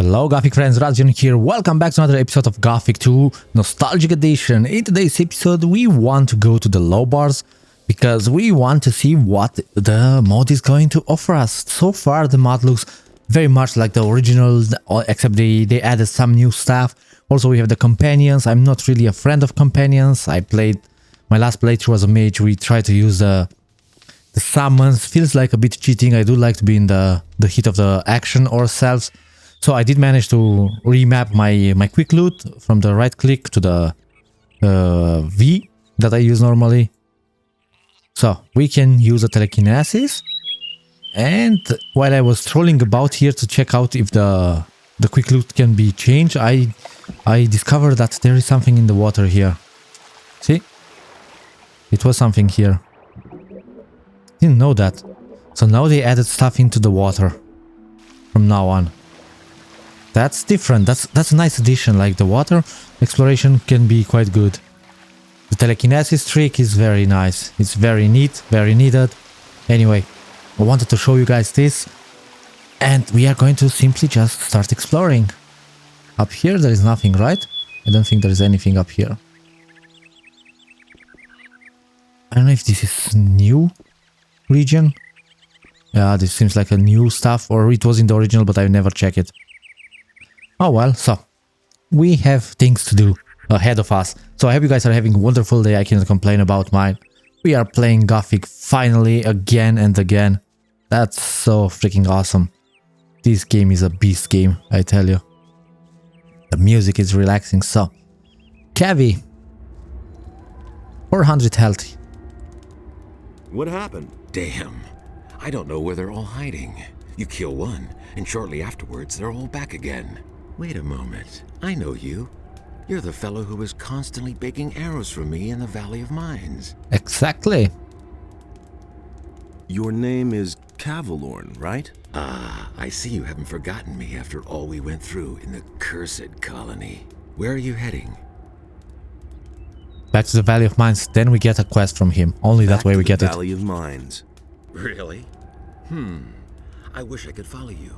Hello Gothic friends, Rajan here. Welcome back to another episode of Gothic 2 Nostalgic Edition. In today's episode we want to go to the Lobart because we want to see what the mod is going to offer us. So far the mod looks very much like the original, except they added some new stuff. Also we have the companions. I'm not really a friend of companions. My last playthrough was a mage. We tried to use the summons. Feels like a bit cheating. I do like to be in the heat of the action ourselves. So I did manage to remap my quick loot from the right click to the V that I use normally. So we can use a telekinesis. And while I was trolling about here to check out if the quick loot can be changed, I discovered that there is something in the water here. See? It was something here. Didn't know that. So now they added stuff into the water from now on. That's different. That's a nice addition. Like the water exploration can be quite good. The telekinesis trick is very nice. It's very neat, very needed. Anyway, I wanted to show you guys this. And we are going to simply just start exploring. Up here there is nothing, right? I don't think there is anything up here. I don't know if this is new region. Yeah, this seems like a new stuff, or it was in the original, but I never checked it. Oh well, so we have things to do ahead of us. So I hope you guys are having a wonderful day. I cannot complain about mine. We are playing Gothic finally again and again. That's so freaking awesome. This game is a beast game, I tell you. The music is relaxing. So, Cavi, 400 health. What happened? Damn. I don't know where they're all hiding. You kill one, and shortly afterwards they're all back again. Wait a moment. I know you. You're the fellow who was constantly baking arrows for me in the Valley of Mines. Exactly. Your name is Cavalorn, right? Ah, I see you haven't forgotten me after all we went through in the cursed colony. Where are you heading? Back to the Valley of Mines, then we get a quest from him. Only that way we get it. Valley of Mines. Really? I wish I could follow you,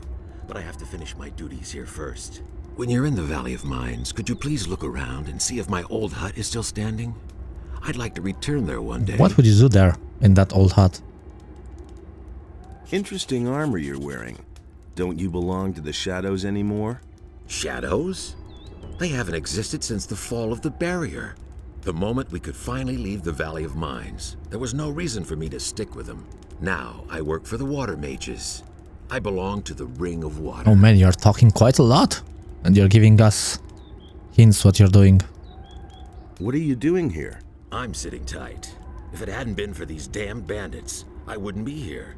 but I have to finish my duties here first. When you're in the Valley of Mines, could you please look around and see if my old hut is still standing? I'd like to return there one day. What would you do there, in that old hut? Interesting armor you're wearing. Don't you belong to the Shadows anymore? Shadows? They haven't existed since the fall of the barrier. The moment we could finally leave the Valley of Mines, there was no reason for me to stick with them. Now I work for the water mages. I belong to the Ring of Water. Oh man, you're talking quite a lot. And you're giving us hints what you're doing. What are you doing here? I'm sitting tight. If it hadn't been for these damned bandits, I wouldn't be here.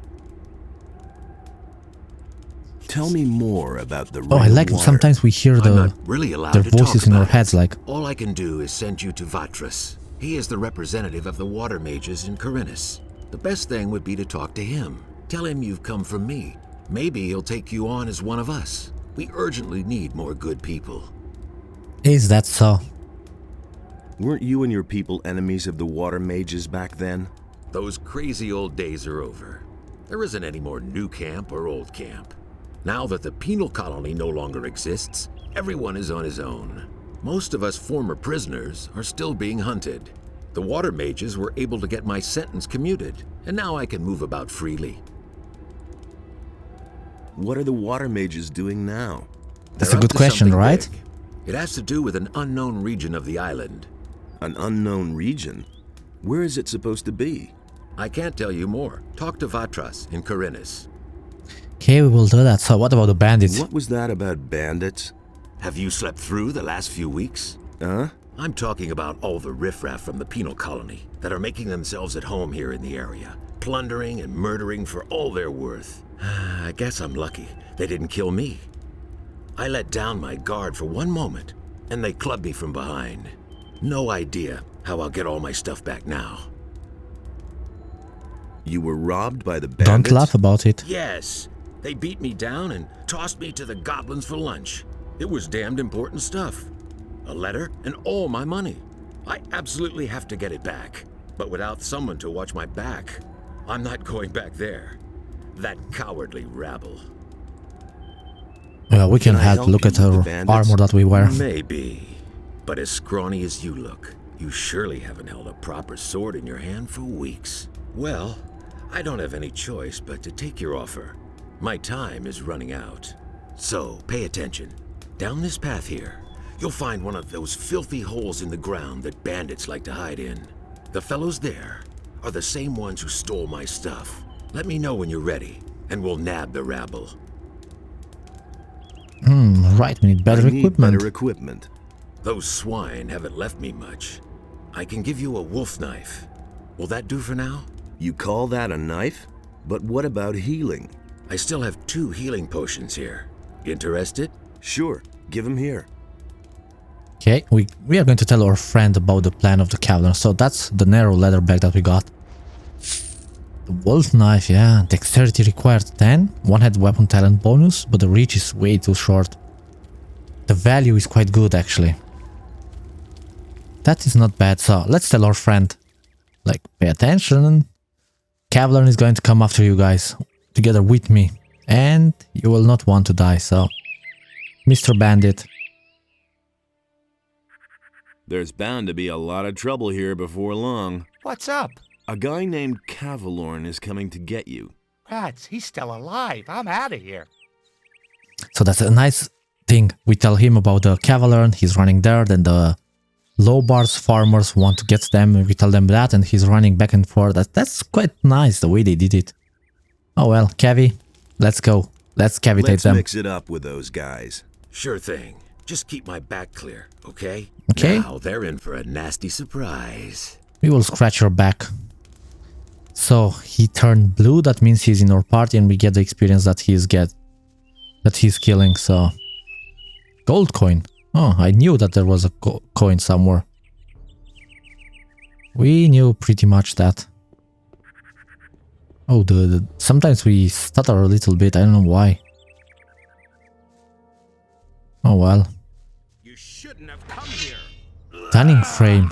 Tell me more about the Ring Oh, I like of that Water. sometimes we hear I'm not really allowed their to voices talk in our about heads it. like... All I can do is send you to Vatras. He is the representative of the water mages in Khorinis. The best thing would be to talk to him. Tell him you've come from me. Maybe he'll take you on as one of us. We urgently need more good people. Is that so? Weren't you and your people enemies of the water mages back then? Those crazy old days are over. There isn't any more new camp or old camp. Now that the penal colony no longer exists, everyone is on his own. Most of us former prisoners are still being hunted. The water mages were able to get my sentence commuted, and now I can move about freely. What are the water mages doing now? That's They're a good up to question, something right? big. It has to do with an unknown region of the island. An unknown region? Where is it supposed to be? I can't tell you more. Talk to Vatras in Khorinis. Okay, we will do that. So what about the bandits? What was that about bandits? Have you slept through the last few weeks? Huh? I'm talking about all the riffraff from the penal colony that are making themselves at home here in the area, plundering and murdering for all they're worth. I guess I'm lucky they didn't kill me. I let down my guard for one moment, and they clubbed me from behind. No idea how I'll get all my stuff back now. You were robbed by the bandits? Don't laugh about it. Yes, they beat me down and tossed me to the goblins for lunch. It was damned important stuff. A letter and all my money. I absolutely have to get it back. But without someone to watch my back, I'm not going back there. That cowardly rabble. Well, we can I help. help Look you at with the her bandits? armor that we wear. Maybe. But as scrawny as you look, you surely haven't held a proper sword in your hand for weeks. Well, I don't have any choice but to take your offer. My time is running out. So, pay attention. Down this path here, you'll find one of those filthy holes in the ground that bandits like to hide in. The fellows there are the same ones who stole my stuff. Let me know when you're ready, and we'll nab the rabble. Right, we need better I need equipment. better equipment. Those swine haven't left me much. I can give you a wolf knife. Will that do for now? You call that a knife? But what about healing? I still have 2 healing potions here. Interested? Sure, give him here. Okay, we are going to tell our friend about the plan of the Cavalorn. So that's the narrow leather bag that we got. The wolf knife, yeah. Dexterity required 10. One-handed weapon talent bonus, but the reach is way too short. The value is quite good, actually. That is not bad. So let's tell our friend, like, pay attention. Cavalorn is going to come after you guys together with me, and you will not want to die. So, Mr. Bandit. There's bound to be a lot of trouble here before long. What's up? A guy named Cavalorn is coming to get you. Rats, he's still alive. I'm out of here. So that's a nice thing. We tell him about the Cavalorn, he's running there, then the Lobart's farmers want to get them, we tell them that, and he's running back and forth. That's quite nice, the way they did it. Oh well, Cavi, let's go. Let's cavitate Let's them. mix it up with those guys. Sure thing. Just keep my back clear, okay? Okay. Now they're in for a nasty surprise. We will scratch your back. So he turned blue, that means he's in our party, and we get the experience that he's killing. So gold coin. Oh, I knew that there was a coin somewhere. We knew pretty much that. Oh, sometimes we stutter a little bit. I don't know why. Oh well. You shouldn't have come here. Stunning frame.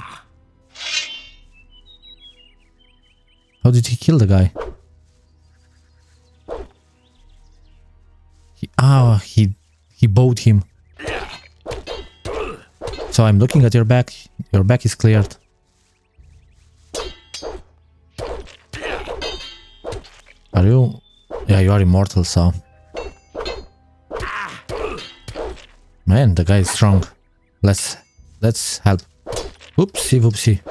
How did he kill the guy? He bowed him. So I'm looking at your back. Your back is cleared. Are you? Yeah, you are immortal, so. Man, the guy is strong. Let's help. Oopsie whoopsie.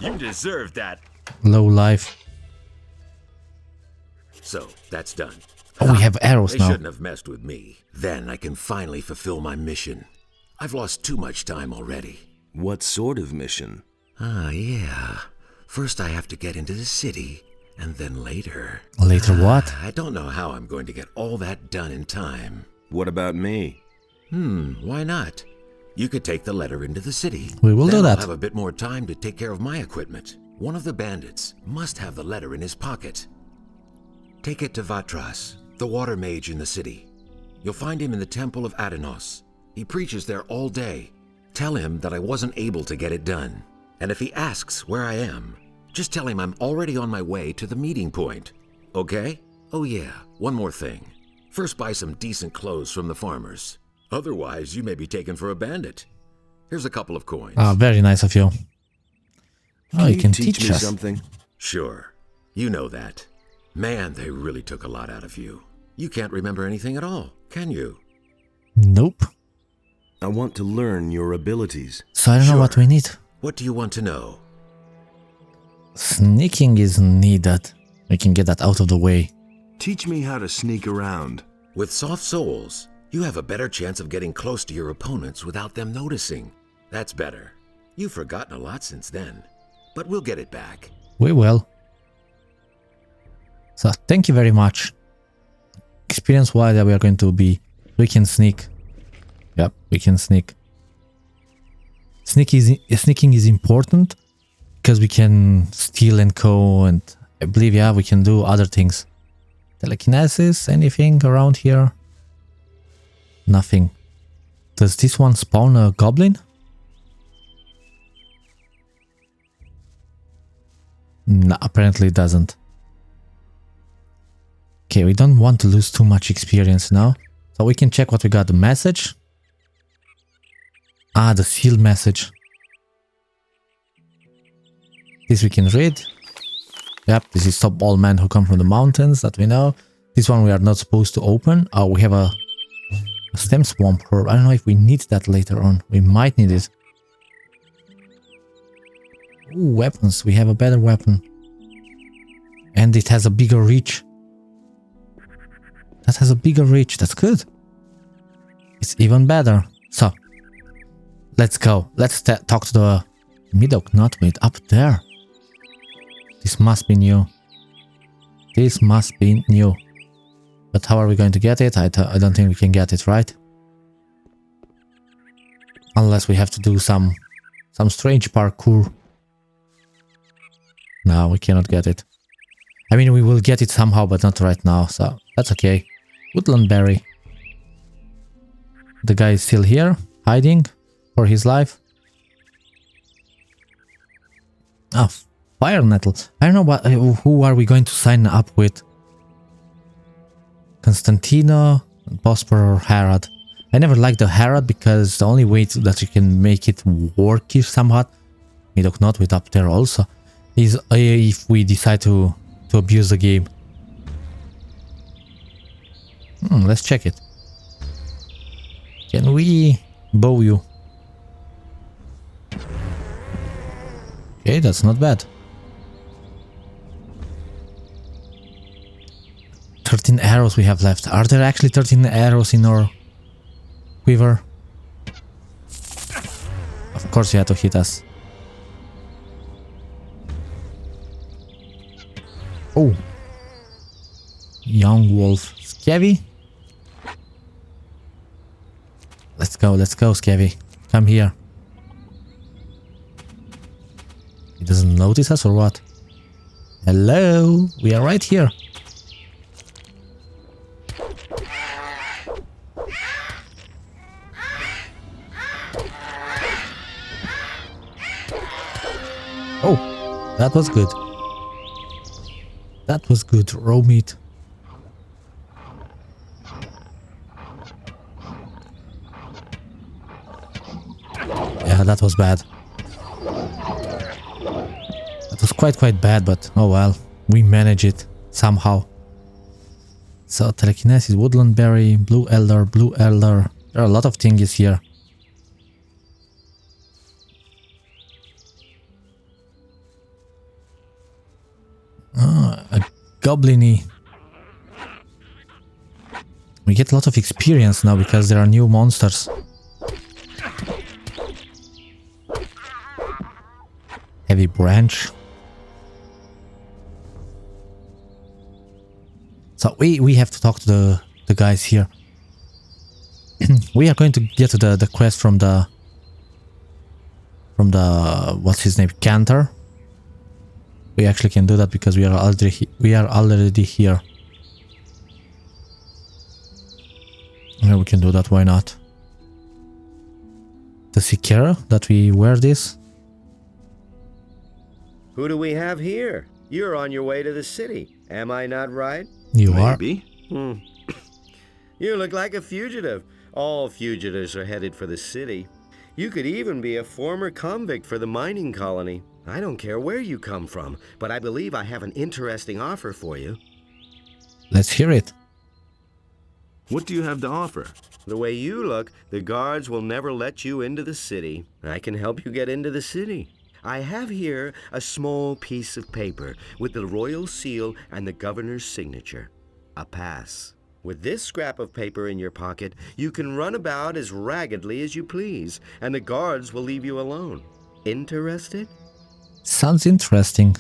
You deserve that. Low life. So, that's done. Oh, we have arrows They now. shouldn't have messed with me. Then I can finally fulfill my mission. I've lost too much time already. What sort of mission? Ah, yeah. First I have to get into the city, and then later... Later what? I don't know how I'm going to get all that done in time. What about me? Why not? You could take the letter into the city. We will do Then that. I'll have a bit more time to take care of my equipment. One of the bandits must have the letter in his pocket. Take it to Vatras, the water mage in the city. You'll find him in the temple of Adenos. He preaches there all day. Tell him that I wasn't able to get it done. And if he asks where I am, just tell him I'm already on my way to the meeting point. Okay? Oh yeah, one more thing. First buy some decent clothes from the farmers. Otherwise, you may be taken for a bandit. Here's a couple of coins. Ah, very nice of you. Oh, you can teach teach me us. something? Sure. You know that. Man, they really took a lot out of you. You can't remember anything at all, can you? Nope. I want to learn your abilities. So I don't know what Sure. we need. What do you want to know? Sneaking is needed. We can get that out of the way. Teach me how to sneak around. With soft souls, you have a better chance of getting close to your opponents without them noticing. That's better. You've forgotten a lot since then, but we'll get it back. We will. So thank you very much. Experience-wise, we are going to be... We can sneak. Yep, we can sneak. Sneaking is important because we can steal and co, and I believe, yeah, we can do other things. Telekinesis, anything around here? Nothing. Does this one spawn a goblin? No, apparently it doesn't. Okay, we don't want to lose too much experience now. So we can check what we got. The message. Ah, the sealed message. This we can read. Yep, this is stop all men who come from the mountains, that we know. This one we are not supposed to open. Oh, we have a stem swamp herb. I don't know if we need that later on. We might need it. Ooh, weapons. We have a better weapon. And it has a bigger reach. That has a bigger reach. That's good. It's even better. So, let's go. Let's talk to the Medoc Nutmate up there. This must be new. This must be new. But how are we going to get it? I don't think we can get it, right? Unless we have to do some strange parkour. No, we cannot get it. I mean, we will get it somehow, but not right now, so that's okay. Woodland berry. The guy is still here, hiding for his life. Ah, fire nettle. I don't know what. Who are we going to sign up with? Constantino, Bospor, or Harad. I never liked the Harad because the only way that you can make it work is somewhat. Medoc not with up there also is if we decide to abuse the game. Let's check it. Can we bow you? Okay, that's not bad. 13 arrows we have left. Are there actually 13 arrows in our quiver? Of course you had to hit us. Oh. Young wolf. Scabby? Let's go, Scabby. Come here. He doesn't notice us or what? Hello? We are right here. Oh, that was good. That was good. Raw meat. Yeah, that was bad. That was quite bad, but oh well. We manage it somehow. So, telekinesis, woodland berry, blue elder, blue elder. There are a lot of things here. A goblin-y. We get a lot of experience now because there are new monsters. Heavy branch. So we have to talk to the guys here. We are going to get to the quest from the what's his name, Cantor. We actually can do that because we are already here. Yeah, we can do that. Why not? Does he care that we wear this? Who do we have here? You're on your way to the city. Am I not right? You Maybe. are? You look like a fugitive. All fugitives are headed for the city. You could even be a former convict for the mining colony. I don't care where you come from, but I believe I have an interesting offer for you. Let's hear it. What do you have to offer? The way you look, the guards will never let you into the city. I can help you get into the city. I have here a small piece of paper with the royal seal and the governor's signature. A pass. With this scrap of paper in your pocket, you can run about as raggedly as you please, and the guards will leave you alone. Interested? Sounds interesting.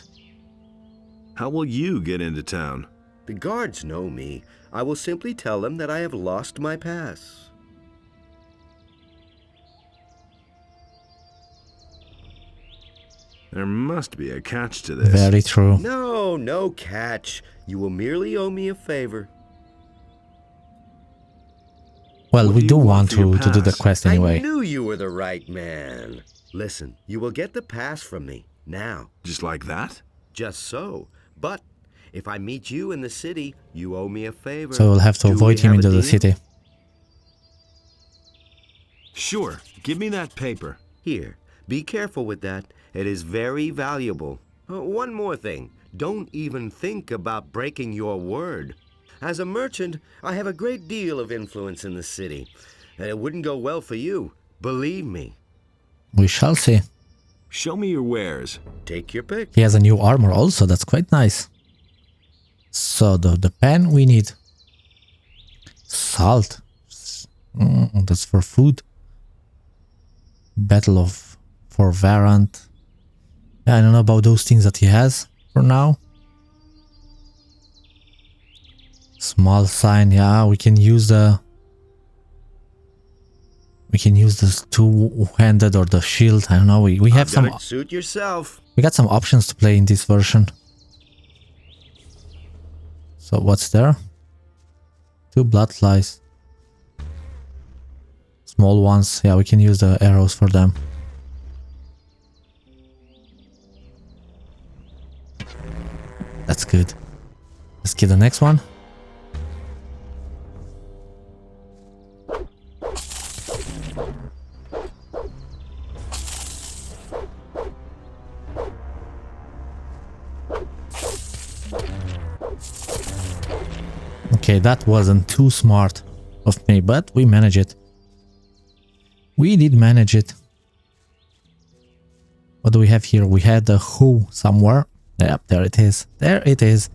How will you get into town? The guards know me. I will simply tell them that I have lost my pass. There must be a catch to this. Very true. No catch. You will merely owe me a favor. Well, What we do do you want want for your to do the pass? quest I anyway. knew you were the right man. Listen, you will get the pass from me, now. Just like that? Just so. But If I meet you in the city, you owe me a favor. So we'll have to Do avoid we him have a into the deal? city. Sure, give me that paper. Here, be careful with that. It is very valuable. One more thing. Don't even think about breaking your word. As a merchant, I have a great deal of influence in the city. And it wouldn't go well for you. Believe me. We shall see. Show me your wares. Take your pick. He has a new armor also, that's quite nice. So the pen we need. Salt. That's for food. Battle of for Varant. Yeah, I don't know about those things that he has for now. Small sign, yeah, we can use the two-handed or the shield. I don't know. We have some. Suit yourself. We got some options to play in this version. So what's there? 2 blood flies. Small ones. Yeah, we can use the arrows for them. That's good. Let's get the next one. Okay, that wasn't too smart of me, but we managed it. We did manage it. What do we have here? We had the who somewhere. Yep, there it is. There it is.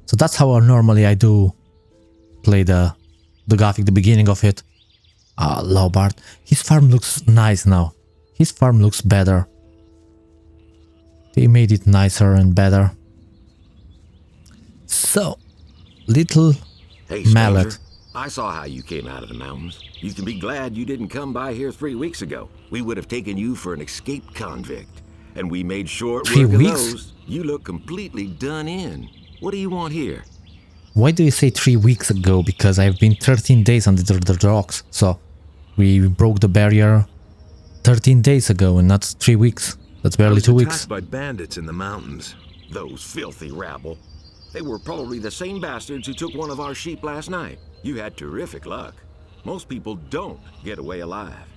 So that's how normally I do play the Gothic, the beginning of it. Lobart. His farm looks nice now. His farm looks better. They made it nicer and better. So, little Hey, mallet. stranger, I saw how you came out of the mountains. You can be glad you didn't come by here 3 weeks ago. We would have taken you for an escaped convict. And we made short 3 work of weeks? those. You look completely done in. What do you want here? Why do you say 3 weeks ago? Because I've been 13 days under the rocks. So, we broke the barrier 13 days ago and not 3 weeks. That's I barely was 2 attacked weeks. by bandits in the mountains. Those filthy rabble. They were probably the same bastards who took one of our sheep last night. You had terrific luck. Most people don't get away alive.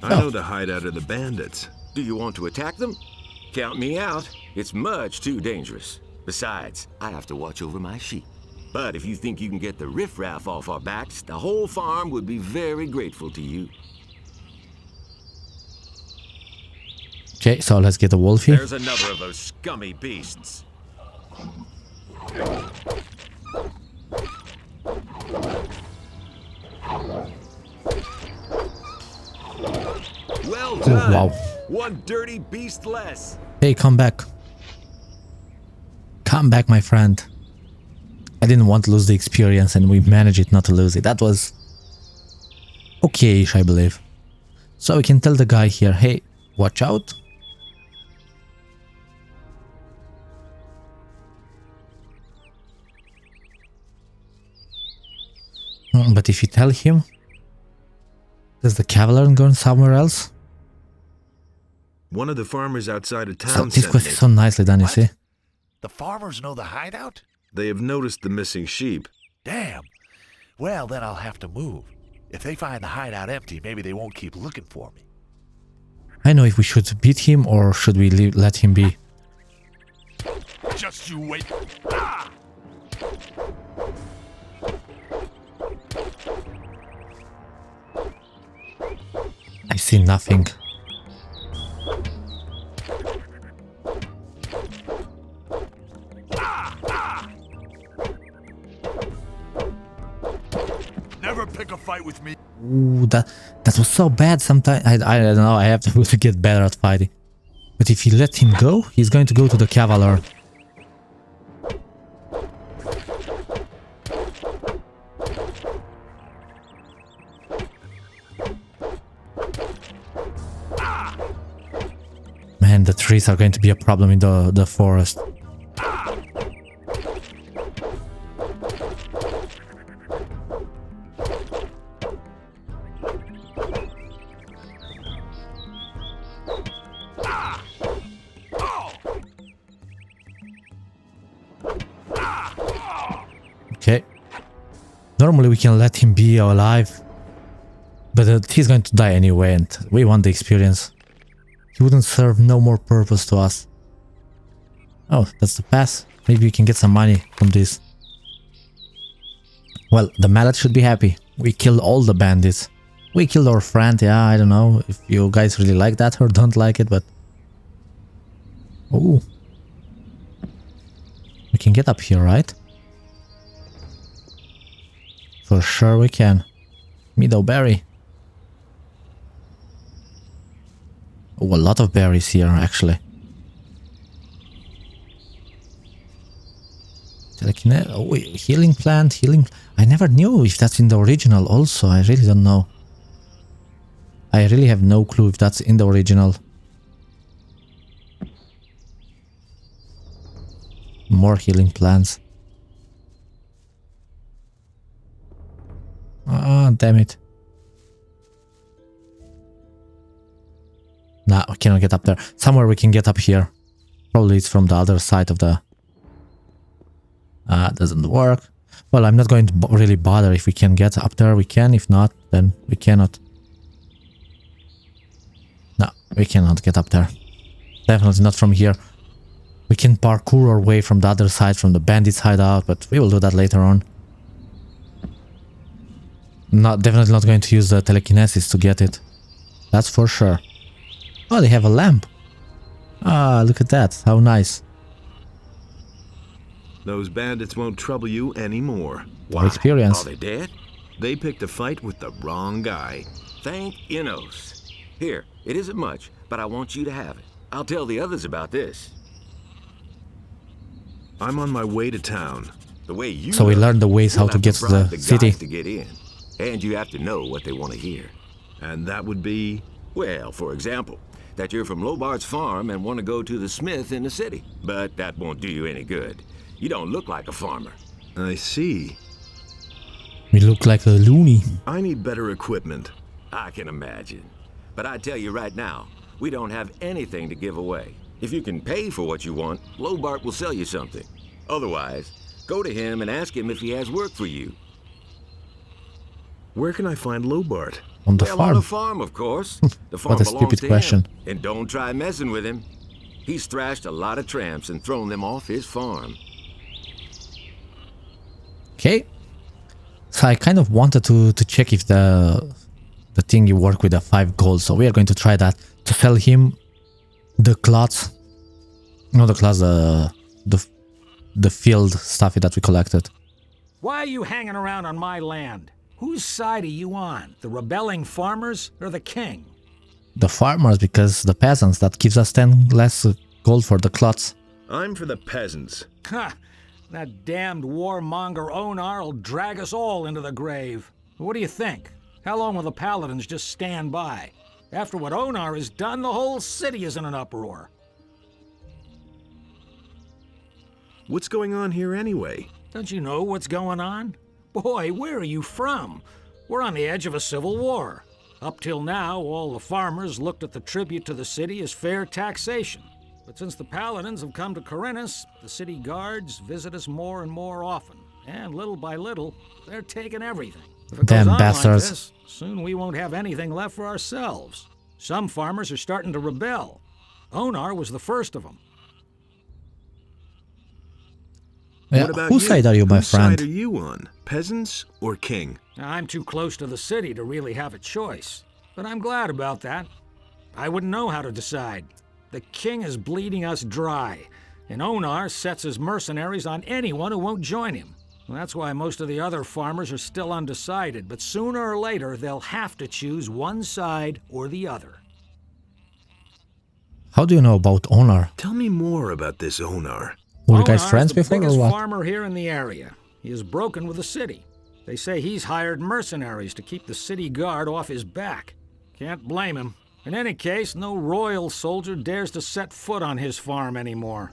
I know the hideout of the bandits. Do you want to attack them? Count me out. It's much too dangerous. Besides, I have to watch over my sheep. But if you think you can get the riffraff off our backs, the whole farm would be very grateful to you. Okay, so let's get the wolf here. There's another of those scummy beasts. Well done. wow. One dirty beast less. Hey, come back. Come back, my friend. I didn't want to lose the experience and we managed it not to lose it. That was okay-ish, I believe. So we can tell the guy here, hey, watch out. But if you tell him, is the Cavalorn going somewhere else? One of the farmers outside of So town this sent quest me. is so nicely done, you see? The farmers know the hideout? They have noticed the missing sheep. Damn. Well, then I'll have to move. If they find the hideout empty, maybe they won't keep looking for me. I know if we should beat him or should we let him be. Just you wait. Ah! I see nothing. Never pick a fight with me. Ooh, that was so bad sometimes. I don't know, I have to get better at fighting. But if you let him go, he's going to go to the Cavalorn. Man, the trees are going to be a problem in the forest. Okay. Normally we can let him be alive. But he's going to die anyway and we want the experience. He wouldn't serve no more purpose to us. Oh, that's the pass. Maybe we can get some money from this. Well, the mallet should be happy. We killed all the bandits. We killed our friend, yeah, I don't know if you guys really like that or don't like it, but... Oh. We can get up here, right? For sure we can. Meadowberry. Oh, a lot of berries here, actually. Oh, healing plant, healing... I never knew if that's in the original also. I really don't know. I really have no clue if that's in the original. More healing plants. Ah, damn it. Nah, we cannot get up there. Somewhere we can get up here. Probably it's from the other side of the... doesn't work. Well, I'm not going to really bother. If we can get up there, we can. If not, then we cannot. No, we cannot get up there. Definitely not from here. We can parkour our way from the other side, from the bandits hideout, but we will do that later on. Definitely not going to use the telekinesis to get it. That's for sure. Oh, they have a lamp. Ah, look at that. How nice. Those bandits won't trouble you anymore. More experience. Are they dead? They picked a fight with the wrong guy. Thank Innos. Here, it isn't much, but I want you to have it. I'll tell the others about this. I'm on my way to town. The way you So we look, learned the ways how you'll to have get to bribe the guys city. to get in. And you have to know what they want to hear. And that would be... Well, for example, that you're from Lobart's farm and want to go to the smith in the city. But that won't do you any good. You don't look like a farmer. I see. We look like a loony. I need better equipment. I can imagine. But I tell you right now, we don't have anything to give away. If you can pay for what you want, Lobart will sell you something. Otherwise, go to him and ask him if he has work for you. Where can I find Lobart? On the On farm. the farm, of course. The farm What a belongs stupid to question. him. And don't try messing with him. He's thrashed a lot of tramps and thrown them off his farm. Okay. So I kind of wanted to check if the thing you work with the 5 gold. So we are going to try that to sell him the cloths. Not the cloths, the field stuff that we collected. Why are you hanging around on my land? Whose side are you on? The rebelling farmers or the king? The farmers, because the peasants, that gives us 10 less gold for the cloths. I'm for the peasants. Ha! That damned warmonger Onar will drag us all into the grave. What do you think? How long will the paladins just stand by? After what Onar has done, the whole city is in an uproar. What's going on here anyway? Don't you know what's going on? Boy, where are you from? We're on the edge of a civil war. Up till now, all the farmers looked at the tribute to the city as fair taxation. But since the paladins have come to Khorinis, the city guards visit us more and more often. And little by little, they're taking everything. If it Damn goes on bastards. like this, soon we won't have anything left for ourselves. Some farmers are starting to rebel. Onar was the first of them. Yeah, What about whose you? side are you, my Whose friend? side are you on? Peasants or king? I'm too close to the city to really have a choice. But I'm glad about that. I wouldn't know how to decide. The king is bleeding us dry, and Onar sets his mercenaries on anyone who won't join him. That's why most of the other farmers are still undecided, but sooner or later they'll have to choose one side or the other. How do you know about Onar? Tell me more about this Onar. Were you guys Onar's friends the before or biggest what? farmer here in the area. He is broken with the city. They say he's hired mercenaries to keep the city guard off his back. Can't blame him. In any case, no royal soldier dares to set foot on his farm anymore.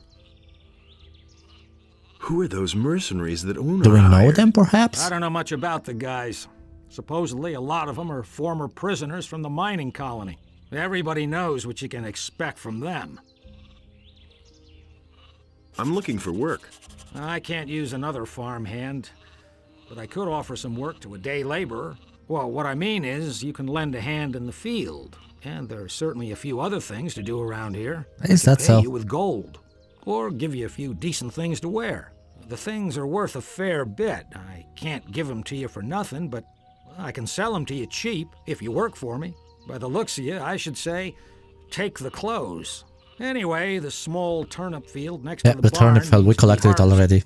Who are those mercenaries that Onar Do we know hired? them, perhaps? I don't know much about the guys. Supposedly, a lot of them are former prisoners from the mining colony. Everybody knows what you can expect from them. I'm looking for work. I can't use another farmhand. but I could offer some work to a day laborer. Well, what I mean is, you can lend a hand in the field. And there's certainly a few other things to do around here. Is that Pay so? you with gold, or give you a few decent things to wear. The things are worth a fair bit. I can't give them to you for nothing, but I can sell them to you cheap if you work for me. By the looks of you, I should say, take the clothes. Anyway, the small turnip field next Yeah, to the the turnip barn field, we needs to be collected it harvested. already.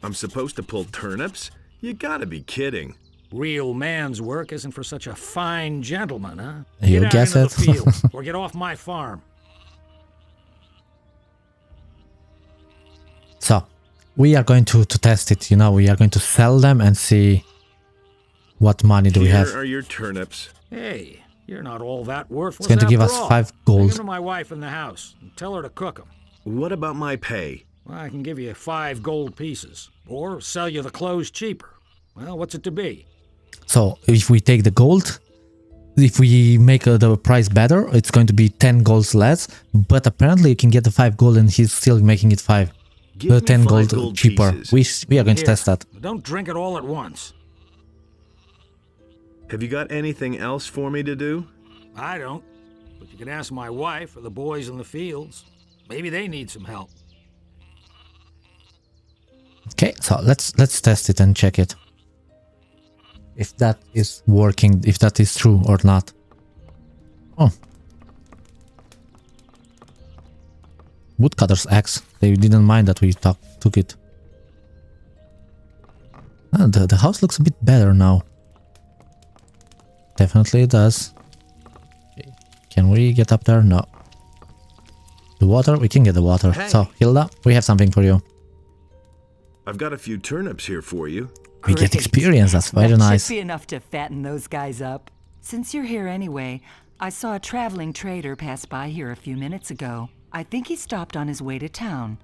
I'm supposed to pull turnips? You gotta be kidding. Real man's work isn't for such a fine gentleman, huh? You Get out guess into the it. field, or get off my farm. So, we are going to test it, you know, we are going to sell them and see what money do we have. Here are your turnips. Hey, you're not all that worthless. It's going to give us after all. 5 Bring gold. 'em to my wife in the house and tell her to cook them. What about my pay? Well, I can give you 5 gold pieces, or sell you the clothes cheaper. Well, what's it to be? So, if we take the gold, if we make the price better, it's going to be 10 golds less, but apparently you can get the 5 gold and he's still making it 5. Give me 10 5 gold cheaper. pieces. We are going to Here, test that. Don't drink it all at once. Have you got anything else for me to do? I don't. But you can ask my wife or the boys in the fields. Maybe they need some help. Okay, so let's test it and check it. If that is working, if that is true or not. Oh. Woodcutter's axe. They didn't mind that we took it. Ah, the house looks a bit better now. Definitely it does. Okay. Can we get up there? No. The water? We can get the water. Hey. So, Hilda, we have something for you. I've got a few turnips here for you. We get Great. experience, that's very That nice. should be enough to fatten those guys up. Since you're here anyway, I saw a traveling trader pass by here a few minutes ago. I think he stopped on his way to town.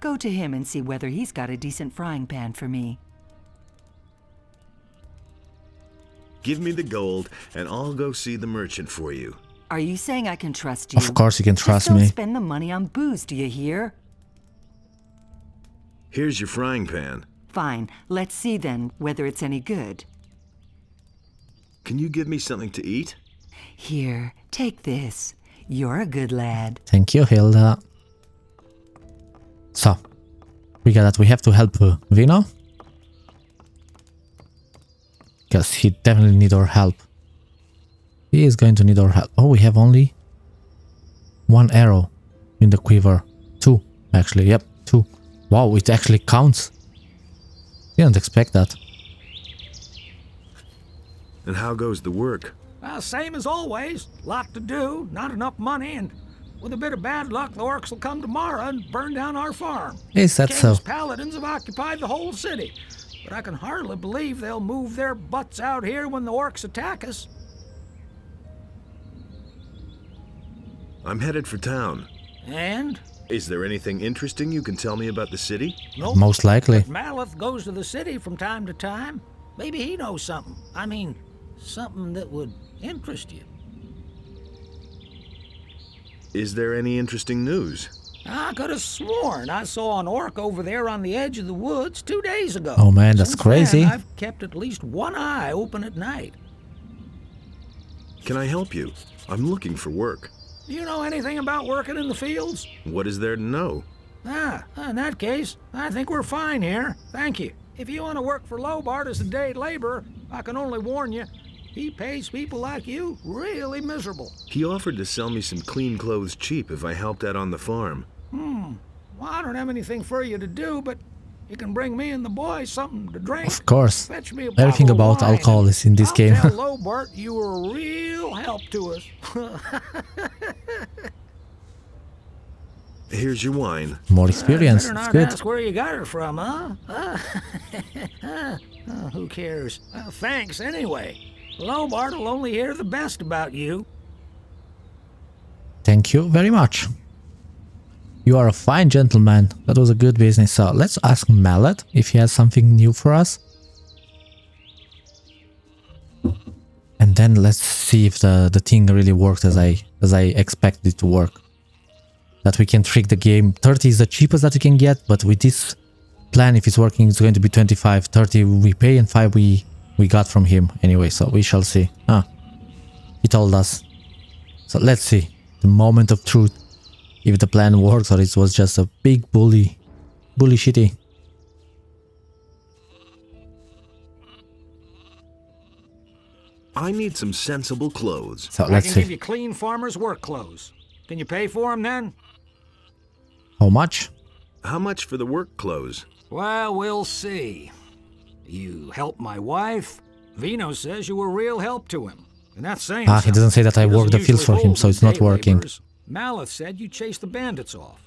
Go to him and see whether he's got a decent frying pan for me. Give me the gold, and I'll go see the merchant for you. Are you saying I can trust you? Of course you can trust Just don't me. spend the money on booze, do you hear? Here's your frying pan. Fine, let's see then whether it's any good. Can you give me something to eat? Here, take this. You're a good lad. Thank you, Hilda. So, we got that. We have to help Vino. Because he definitely needs our help. He is going to need our help. Oh, we have only 1 arrow in the quiver. 2, actually. Yep, 2. Wow, it actually counts. Didn't expect that. And how goes the work? Same as always. Lot to do, not enough money, and with a bit of bad luck, the orcs will come tomorrow and burn down our farm. Is that so? King's paladins have occupied the whole city, but I can hardly believe they'll move their butts out here when the orcs attack us. I'm headed for town. And? Is there anything interesting you can tell me about the city? Nope. Most likely. Maleth goes to the city from time to time. Maybe he knows something. I mean, something that would interest you. Is there any interesting news? I could have sworn I saw an orc over there on the edge of the woods 2 days ago. Oh man, that's Since crazy. then, I've kept at least one eye open at night. Can I help you? I'm looking for work. Do you know anything about working in the fields? What is there to know? In that case, I think we're fine here. Thank you. If you want to work for Lobart as a day laborer, I can only warn you, he pays people like you really miserable. He offered to sell me some clean clothes cheap if I helped out on the farm. Well, I don't have anything for you to do, but you can bring me and the boys something to drink. Of course. Fetch me a Everything bottle of about wine, alcohol is in this I'll game. tell Lobart you were a real help to us. Here's your wine. More experience. Better It's not good. ask where you got it from, huh? Who cares? Well, thanks anyway. Lobart will only hear the best about you. Thank you very much. You are a fine gentleman. That was a good business. So let's ask Mallet if he has something new for us. And then let's see if the thing really worked as I expected it to work. That we can trick the game. 30 is the cheapest that you can get, but with this plan, if it's working, it's going to be 25, 30 we pay and 5 we got from him anyway, so we shall see. He told us. So let's see, the moment of truth, if the plan works or it was just a big bully shitty. I need some sensible clothes. So I let's can see. give you clean farmer's work clothes. Can you pay for them then? How much? How much for the work clothes? Well, we'll see. You help my wife? Vino says you were real help to him. And that's saying He doesn't say that I He work the doesn't fields for usually him, so hold it's not day working. laborers. Maleth said you chased the bandits off.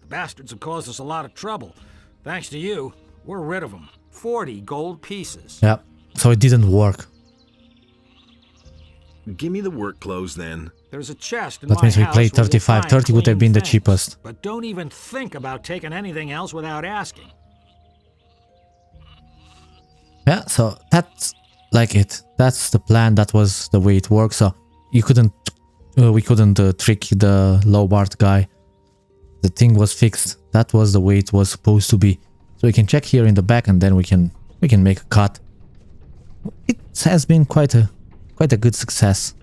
The bastards have caused us a lot of trouble. Thanks to you, we're rid of them. 40 gold pieces. Yeah, so it didn't work. Give me the work clothes then. There's a chest in That my means we house played where you'll 35. find 30 would have clean been the things. cheapest. But don't even think about taking anything else without asking. Yeah, so that's like it. That's the plan. That was the way it works. So you couldn't, we couldn't trick the Lobart guy. The thing was fixed. That was the way it was supposed to be. So we can check here in the back, and then we can make a cut. It has been quite a good success.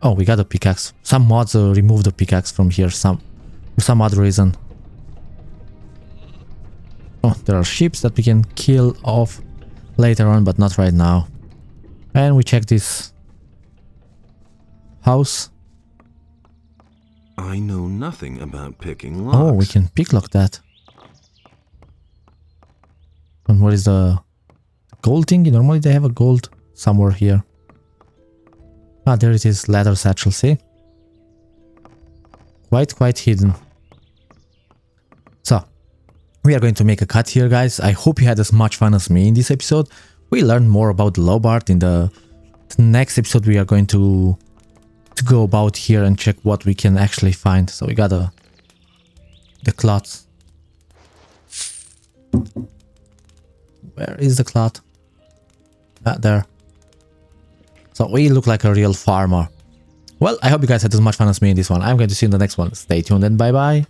Oh, we got a pickaxe. Some mods removed the pickaxe from here. For some other reason. Oh, there are sheep that we can kill off later on, but not right now. And we check this house. I know nothing about picking locks. Oh, we can picklock that. And what is the gold thing? Normally they have a gold somewhere here. Ah, there it is. Leather satchel, see? Quite hidden. So, we are going to make a cut here, guys. I hope you had as much fun as me in this episode. We learned more about Lobart. In the next episode, we are going to go about here and check what we can actually find. So we got the cloth. Where is the cloth? Ah, there. So we look like a real farmer. Well, I hope you guys had as much fun as me in this one. I'm going to see you in the next one. Stay tuned and bye bye.